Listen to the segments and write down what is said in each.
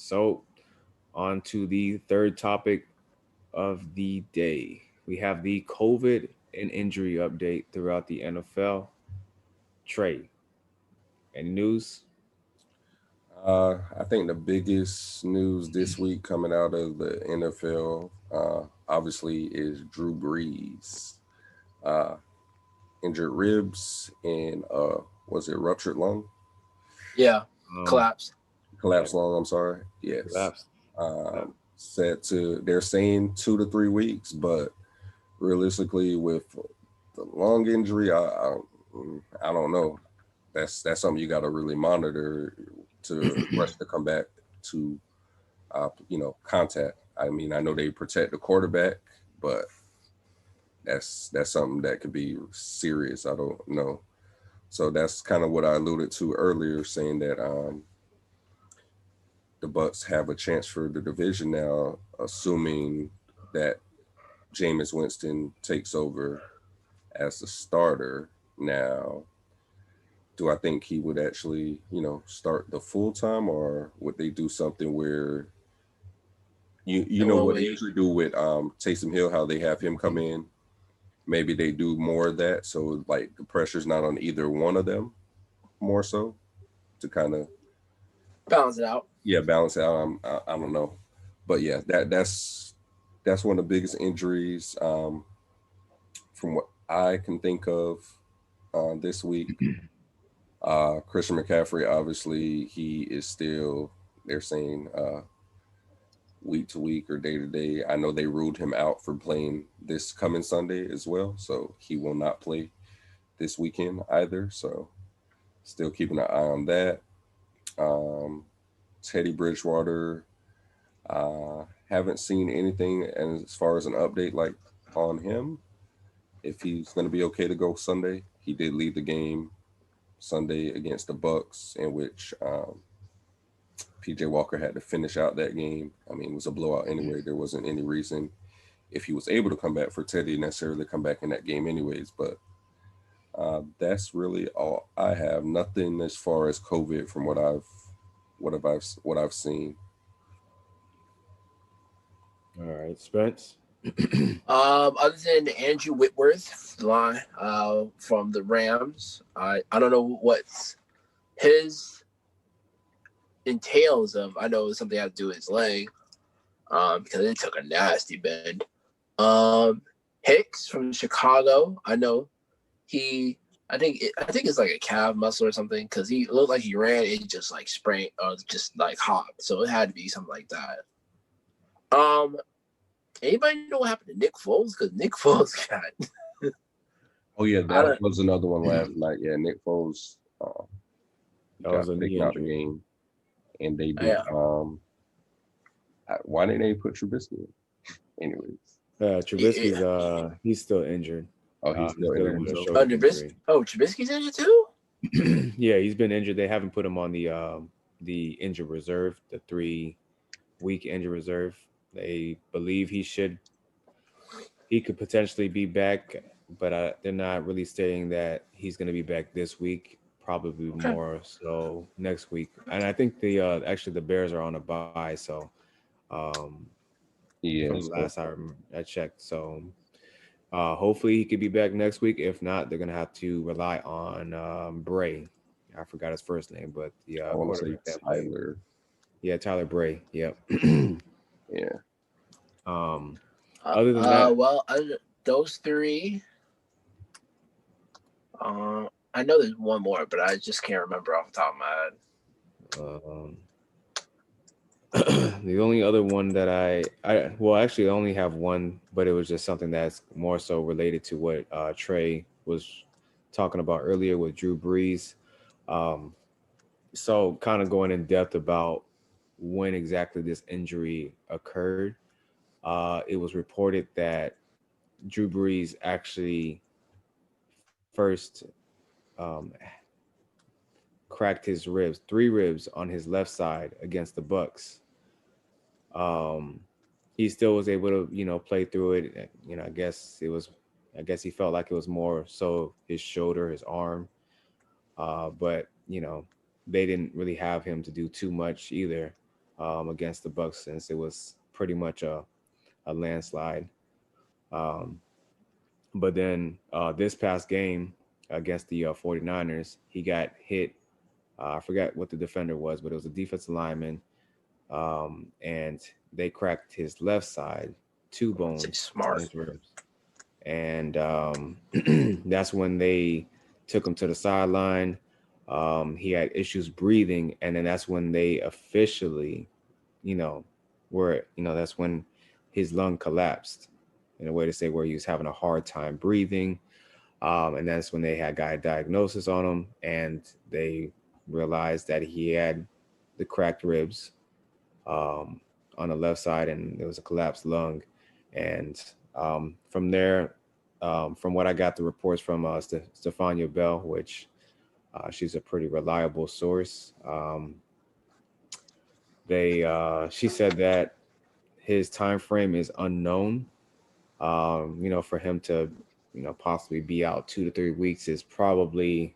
So, on to the third topic of the day. We have the COVID and injury update throughout the NFL. Trey, any news? I think the biggest news this week coming out of the NFL, obviously, is Drew Brees, uh, injured ribs and was it ruptured lung, Yeah, Um, collapse. yeah, collapsed lung? I'm sorry. Yes. collapsed. Yeah. They're saying 2 to 3 weeks, but realistically, with the lung injury, I don't know. That's something you got to really monitor to rush to come back to contact. I mean, I know they protect the quarterback, but that's something that could be serious. I don't know. So that's kind of what I alluded to earlier, saying that the Bucks have a chance for the division now, assuming that Jameis Winston takes over as the starter. Now, do I think he would actually, start the full time, or would they do something where you And know we'll what they wait. usually do with Taysom Hill, how they have him come in? Maybe they do more of that, so like the pressure's not on either one of them, more so to kind of Balance it out. balance out. I don't know, but yeah, that's one of the biggest injuries from what I can think of this week. Christian McCaffrey, obviously, he is still, they're saying, week to week or day to day. I know they ruled him out for playing this coming Sunday as well, so he will not play this weekend either. So still keeping an eye on that. Um, Teddy Bridgewater, haven't seen anything as far as an update like on him. If he's going to be okay to go Sunday, he did leave the game Sunday against the Bucks, in which PJ Walker had to finish out that game. I mean, it was a blowout anyway. There wasn't any reason if he was able to come back for Teddy necessarily come back in that game anyways. But that's really all I have. Nothing as far as COVID from what I've seen. All right, Spence. Other than Andrew Whitworth line from the Rams, I don't know what his entails of. I know it's something had to do with his leg, because it took a nasty bend. Hicks from Chicago, I know I think it's like a calf muscle or something, because he looked like he ran, it just like sprained or just like hopped, so it had to be something like that. Anybody know what happened to Nick Foles? Because Nick Foles got. Oh yeah, that was another one last night. Yeah, Nick Foles That got was a knee taken out the injury. game, and they did. Yeah. Why didn't they put Trubisky in? Anyways, Trubisky's he's still injured. oh, he's He's still dealing injured with a himself. shoulder injury. Trubisky's injured too? Yeah, he's been injured. They haven't put him on the injured reserve, the 3-week injured reserve. They believe he could potentially be back, but they're not really stating that he's going to be back this week. Probably Okay. more so next week. And I think actually the Bears are on a bye, so um, Yeah, from the so last I checked, so hopefully he could be back next week. If not, they're gonna have to rely on Bray. I forgot his first name, but the I want to say quarterback that played. Tyler. Yeah, Tyler Bray. Yep. Yeah, um, other than that, Well, those three. I know there's one more, but I just can't remember off the top of my head. the only other one that I well actually I only have one, but it was just something that's more so related to what Trey was talking about earlier with Drew Brees. Um, so kind of going in depth about when exactly this injury occurred. It was reported that Drew Brees actually first um, cracked his ribs, 3 ribs on his left side against the Bucks. Um, he still was able to, play through it. I guess he felt like it was more so his shoulder, his arm. But they didn't really have him to do too much either. against the Bucks, since it was pretty much a landslide. Um, but then this past game against the 49ers, he got hit. I forgot what the defender was, but it was a defensive lineman, and they cracked his left side, two Say bones in smart. his ribs, and that's when they took him to the sideline. He had issues breathing, and then that's when they officially, you know, that's when his lung collapsed, in a way to say, where he was having a hard time breathing. And that's when they had got a diagnosis on him, and they realized that he had the cracked ribs um, on the left side, and there was a collapsed lung. And from there, from what I got the reports from Stefania Bell, which she's a pretty reliable source. She said that his time frame is unknown. For him to, possibly be out 2 to 3 weeks is probably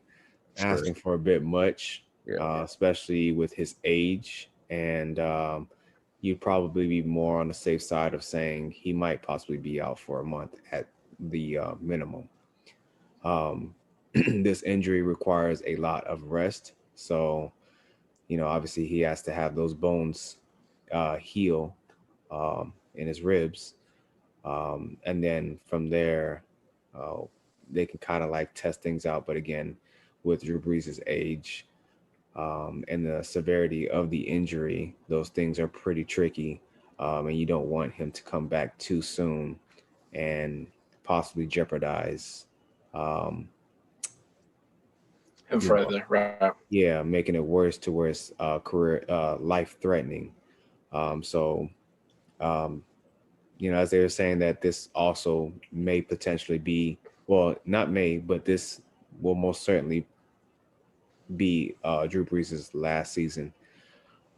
Stress. asking for a bit much, Yeah. especially with his age. And you'd probably be more on the safe side of saying he might possibly be out for a month at the minimum. Um, this injury requires a lot of rest. So, obviously he has to have those bones heal in his ribs. And then from there, uh, they can kind of like test things out. But again, with Drew Brees' age and the severity of the injury, those things are pretty tricky. And you don't want him to come back too soon and possibly jeopardize, um, And you know, further, right? yeah, making it worse to where it's career life threatening. So, um, as they were saying, that this also may potentially be, well, not may, but this will most certainly be Drew Brees' last season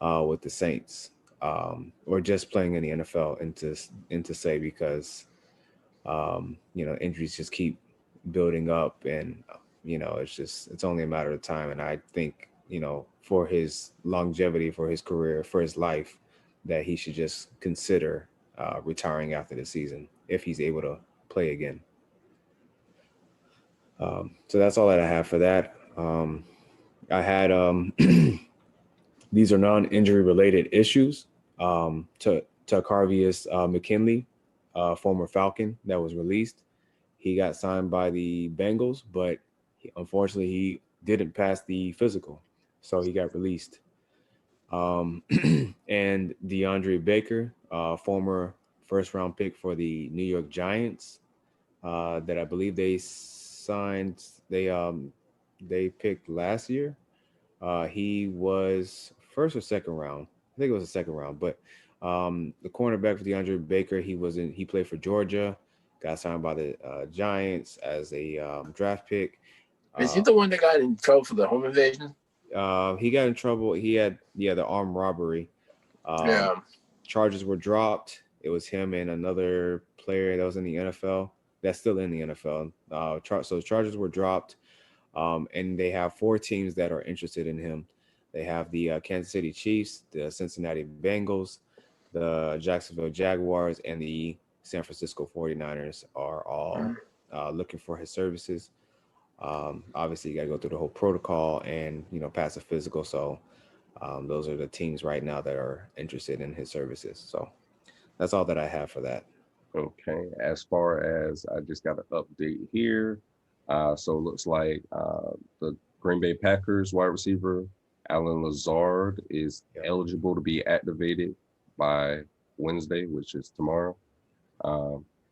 with the Saints, or just playing in the NFL, and to say, because injuries just keep building up, and it's only a matter of time. And I think, for his longevity, for his career, for his life, that he should just consider retiring after the season if he's able to play again. So that's all that I have for that. I had these are non-injury related issues. To Carvius McKinley, former Falcon that was released. He got signed by the Bengals, but unfortunately he didn't pass the physical, so he got released. And DeAndre Baker, former first round pick for the New York Giants, that I believe they signed. They picked last year. He was first or second round. I think it was the second round. But the cornerback for DeAndre Baker, he played for Georgia. Got signed by the Giants as a draft pick. Is he Uh, the one that got in trouble for the home invasion? he got in trouble. He had, the armed robbery. Um, Yeah. Charges were dropped. It was him and another player that was in the NFL. That's still in the NFL. So charges were dropped. And they have four teams that are interested in him. They have the Kansas City Chiefs, the Cincinnati Bengals, the Jacksonville Jaguars, and the San Francisco 49ers are all looking for his services. Obviously, you got to go through the whole protocol and, pass a physical. So those are the teams right now that are interested in his services. So that's all that I have for that. Okay. As far as I just got an update here. So it looks like the Green Bay Packers wide receiver Alan Lazard is Yeah. eligible to be activated by Wednesday, which is tomorrow.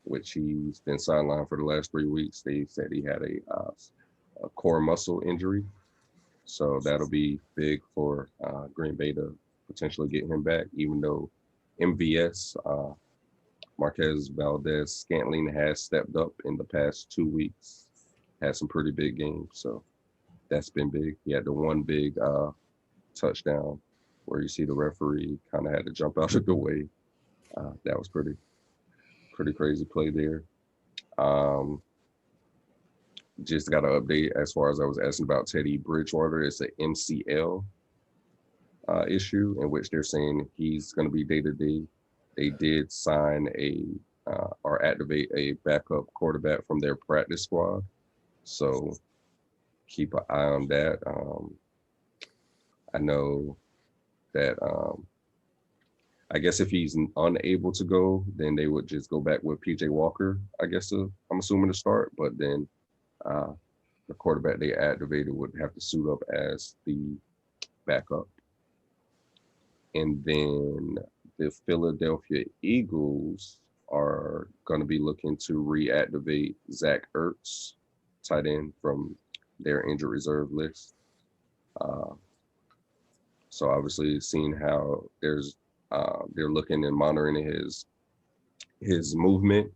Which he's been sidelined for the last 3 weeks. They said he had a core muscle injury, so that'll be big for Green Bay to potentially get him back. Even though MVS Marquez Valdez Scantling has stepped up in the past 2 weeks, had some pretty big games, so that's been big. He had the one big touchdown where you see the referee kind of had to jump out of the way. That was pretty crazy play there. Um, just got an update as far as I was asking about Teddy Bridgewater. It's an MCL. issue in which they're saying he's going to be day to day. They did sign or activate a backup quarterback from their practice squad. So keep an eye on that. I know that I guess if he's unable to go, then they would just go back with PJ Walker, I guess I'm assuming to start. But then the quarterback they activated would have to suit up as the backup. And then the Philadelphia Eagles are going to be looking to reactivate Zach Ertz, tight end from their injured reserve list. So obviously, seeing how they're looking and monitoring his movement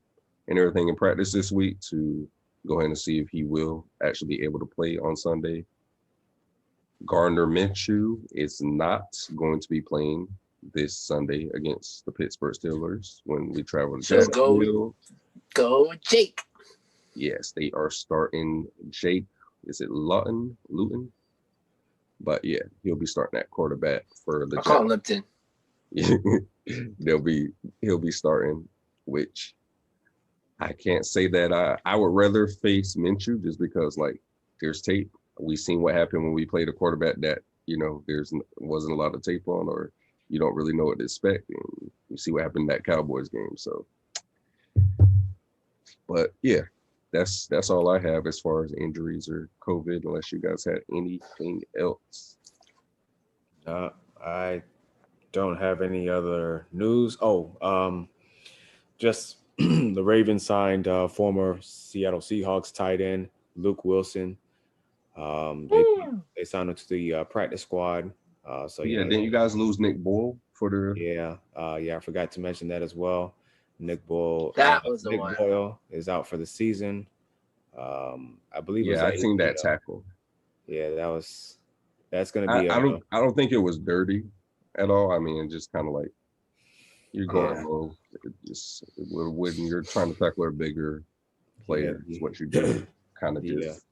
and everything in practice this week to go ahead and see if he will actually be able to play on Sunday. Gardner Minshew is not going to be playing this Sunday against the Pittsburgh Steelers when we travel to Jacksonville. Go Jake. Yes, they are starting Jake. Is it Luton? But yeah, he'll be starting at quarterback for the. I call him Lipton. He'll be starting, which I can't say that I would rather face Minshew just because like there's tape. We've seen what happened when we played a quarterback that wasn't a lot of tape on, or you don't really know what to expect. And you see what happened in that Cowboys game. So, but yeah, that's all I have as far as injuries or COVID. Unless you guys had anything else. I don't have any other news. Just the Ravens signed former Seattle Seahawks tight end Luke Wilson. They signed him to the practice squad. Didn't you guys lose Nick Boyle for the? Yeah, I forgot to mention that as well. Nick Boyle. That was the Nick one. Boyle is out for the season. I believe. Yeah, I seen that tackle. Yeah, that's going to be. I don't think it was dirty at all. I mean, just kind of like you're going low. Just when you're trying to tackle a bigger player, is what you do. Kind of just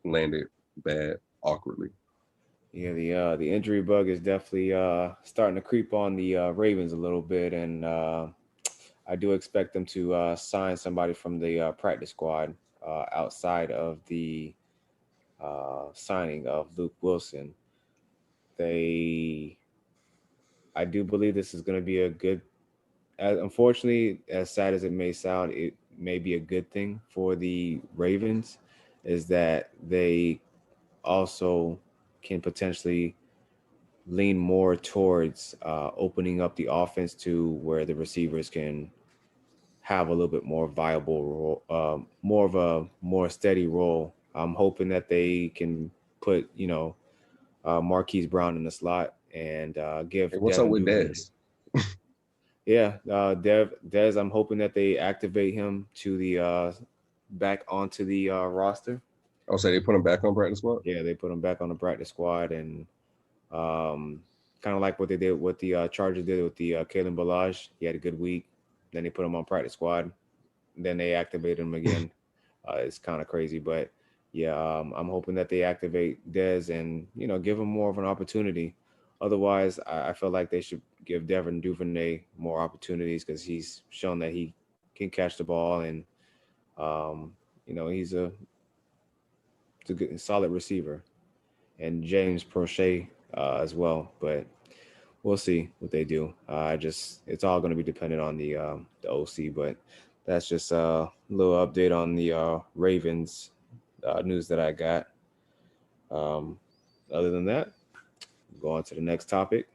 landed bad, awkwardly. Yeah, the injury bug is definitely starting to creep on the Ravens a little bit, and I do expect them to sign somebody from the practice squad outside of the signing of Luke Wilson. I do believe this is going to be a good. Unfortunately, as sad as it may sound, it may be a good thing for the Ravens, is that they also can potentially lean more towards opening up the offense to where the receivers can have a little bit more viable role, more of a more steady role. I'm hoping that they can put, Marquise Brown in the slot and give. Hey, what's up with Dez? Yeah, Dez. I'm hoping that they activate him to the back onto the roster. Oh, so they put him back on practice squad? Yeah, they put him back on the practice squad, and kind of like what they did, what the Chargers did with the Kalen Ballage. He had a good week. Then they put him on practice squad. Then they activated him again. It's kind of crazy, but yeah, I'm hoping that they activate Dez and give him more of an opportunity. Otherwise, I feel like they should give Devin Duvernay more opportunities because he's shown that he can catch the ball, and he's a good, solid receiver, and James Prochet as well. But we'll see what they do. It's all going to be dependent on the OC. But that's just a little update on the Ravens news that I got. Other than that, go on to the next topic.